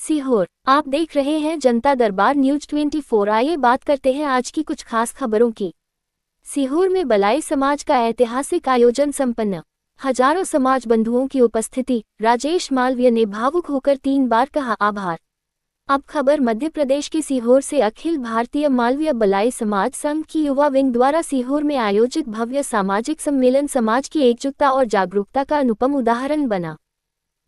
सीहोर, आप देख रहे हैं जनता दरबार न्यूज 24। आइए बात करते हैं आज की कुछ खास खबरों की। सीहोर में बलाई समाज का ऐतिहासिक आयोजन संपन्न, हजारों समाज बंधुओं की उपस्थिति। राजेश मालवीय ने भावुक होकर 3 बार कहा आभार। अब खबर मध्य प्रदेश के सीहोर से। अखिल भारतीय मालवीय बलाई समाज संघ की युवा विंग द्वारा सीहोर में आयोजित भव्य सामाजिक सम्मेलन समाज की एकजुटता और जागरूकता का अनुपम उदाहरण बना।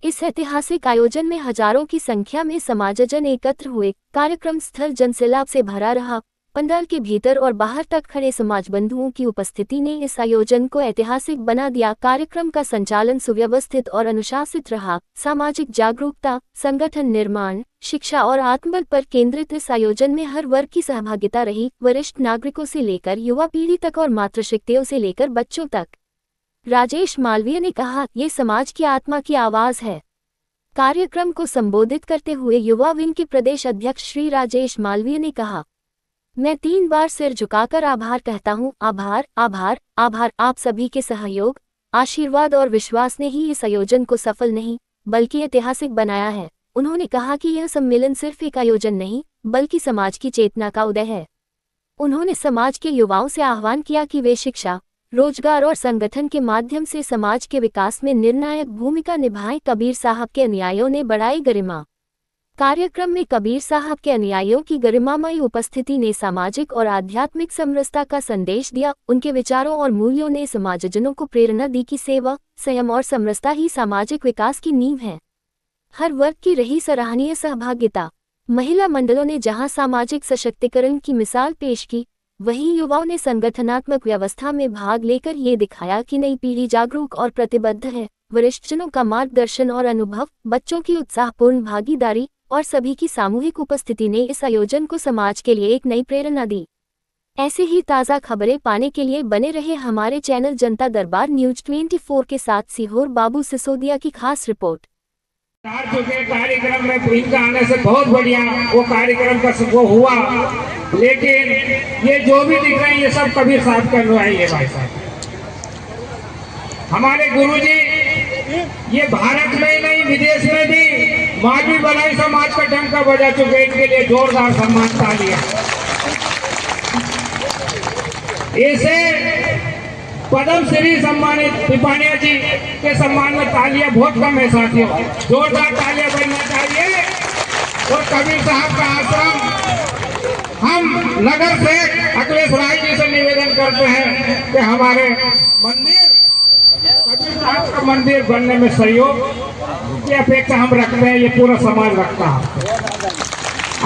इस ऐतिहासिक आयोजन में हजारों की संख्या में समाजजन एकत्र हुए। कार्यक्रम स्थल जनसैलाब से भरा रहा। पंडाल के भीतर और बाहर तक खड़े समाज बंधुओं की उपस्थिति ने इस आयोजन को ऐतिहासिक बना दिया। कार्यक्रम का संचालन सुव्यवस्थित और अनुशासित रहा। सामाजिक जागरूकता, संगठन निर्माण, शिक्षा और आत्मबल पर केंद्रित इस आयोजन में हर वर्ग की सहभागिता रही। वरिष्ठ नागरिकों से लेकर युवा पीढ़ी तक और मातृशक्तियों से लेकर बच्चों तक। राजेश मालवीय ने कहा, ये समाज की आत्मा की आवाज है। कार्यक्रम को संबोधित करते हुए युवा विंग के प्रदेश अध्यक्ष श्री राजेश मालवीय ने कहा, मैं 3 बार सिर झुकाकर आभार कहता हूँ। आभार आभार आभार। आप सभी के सहयोग, आशीर्वाद और विश्वास ने ही इस आयोजन को सफल नहीं बल्कि ऐतिहासिक बनाया है। उन्होंने कहा कि यह सम्मेलन सिर्फ एक आयोजन नहीं बल्कि समाज की चेतना का उदय है। उन्होंने समाज के युवाओं से आह्वान किया कि वे शिक्षा, रोजगार और संगठन के माध्यम से समाज के विकास में निर्णायक भूमिका निभाएं। कबीर साहब के अनुयायियों ने बढ़ाई गरिमा। कार्यक्रम में कबीर साहब के अनुयायियों की गरिमामयी उपस्थिति ने सामाजिक और आध्यात्मिक समरसता का संदेश दिया। उनके विचारों और मूल्यों ने समाजजनों को प्रेरणा दी कि सेवा, संयम और समरसता ही सामाजिक विकास की नींव है। हर वर्ग की रही सराहनीय सहभागिता। महिला मंडलों ने जहां सामाजिक सशक्तिकरण की मिसाल पेश की, वहीं युवाओं ने संगठनात्मक व्यवस्था में भाग लेकर ये दिखाया कि नई पीढ़ी जागरूक और प्रतिबद्ध है। वरिष्ठजनों का मार्गदर्शन और अनुभव, बच्चों की उत्साहपूर्ण भागीदारी और सभी की सामूहिक उपस्थिति ने इस आयोजन को समाज के लिए एक नई प्रेरणा दी। ऐसे ही ताज़ा खबरें पाने के लिए बने रहे हमारे चैनल जनता दरबार न्यूज 24 के साथ। सीहोर बाबू सिसोदिया की खास रिपोर्ट। कार्यक्रम में इनका आने से बहुत बढ़िया वो कार्यक्रम का वो हुआ, लेकिन ये जो भी दिख रहे हैं ये सब कबीर साहब का अनुयायी है। भाई साहब, हमारे गुरुजी ये भारत में ही नहीं विदेश में भी मालवी बलाई समाज का डंका बजा चुके। इनके लिए जोरदार सम्मान तालियां। ऐसे पद्म श्री सम्मानित टिपानिया जी के सम्मान में तालियां बहुत कम है साथियों, जोरदार तालियां बनना चाहिए। और कबीर साहब का आश्रम हम नगर से अखिलेश राय जी से निवेदन करते हैं कि हमारे मंदिर, कबीर साहब का मंदिर बनने में सहयोग की अपेक्षा हम रखते हैं, ये पूरा समाज रखता है।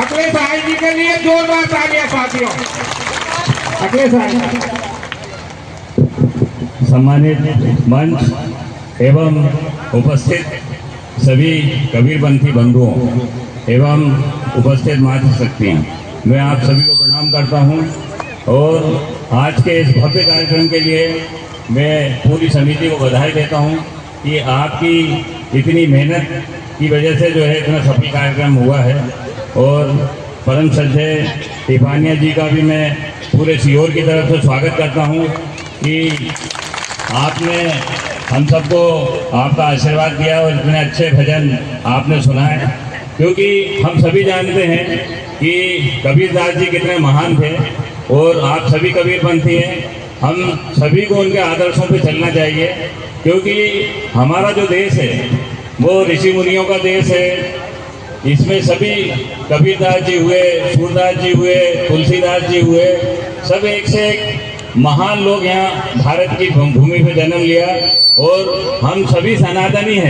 अखिलेश राय जी के लिए जोरदार तालियां साथियों। अखिलेश राय सम्मानित मंच एवं उपस्थित सभी कबीरपंथी बंधुओं एवं उपस्थित मातृशक्तियाँ, मैं आप सभी को प्रणाम करता हूँ। और आज के इस भव्य कार्यक्रम के लिए मैं पूरी समिति को बधाई देता हूँ कि आपकी इतनी मेहनत की वजह से जो है इतना सफल कार्यक्रम हुआ है। और परम श्रद्धेय टिपानिया जी का भी मैं पूरे सीहोर की तरफ से स्वागत करता हूँ कि आपने हम सबको आपका आशीर्वाद दिया और इतने अच्छे भजन आपने सुनाए। क्योंकि हम सभी जानते हैं कि कबीरदास जी कितने महान थे और आप सभी कबीरपंथी हैं। हम सभी को उनके आदर्शों पे चलना चाहिए, क्योंकि हमारा जो देश है वो ऋषि मुनियों का देश है। इसमें सभी कबीरदास जी हुए, सूरदास जी हुए, तुलसीदास जी हुए, सब एक से एक महान लोग यहाँ भारत की भूमि पे जन्म लिया और हम सभी सनातनी हैं।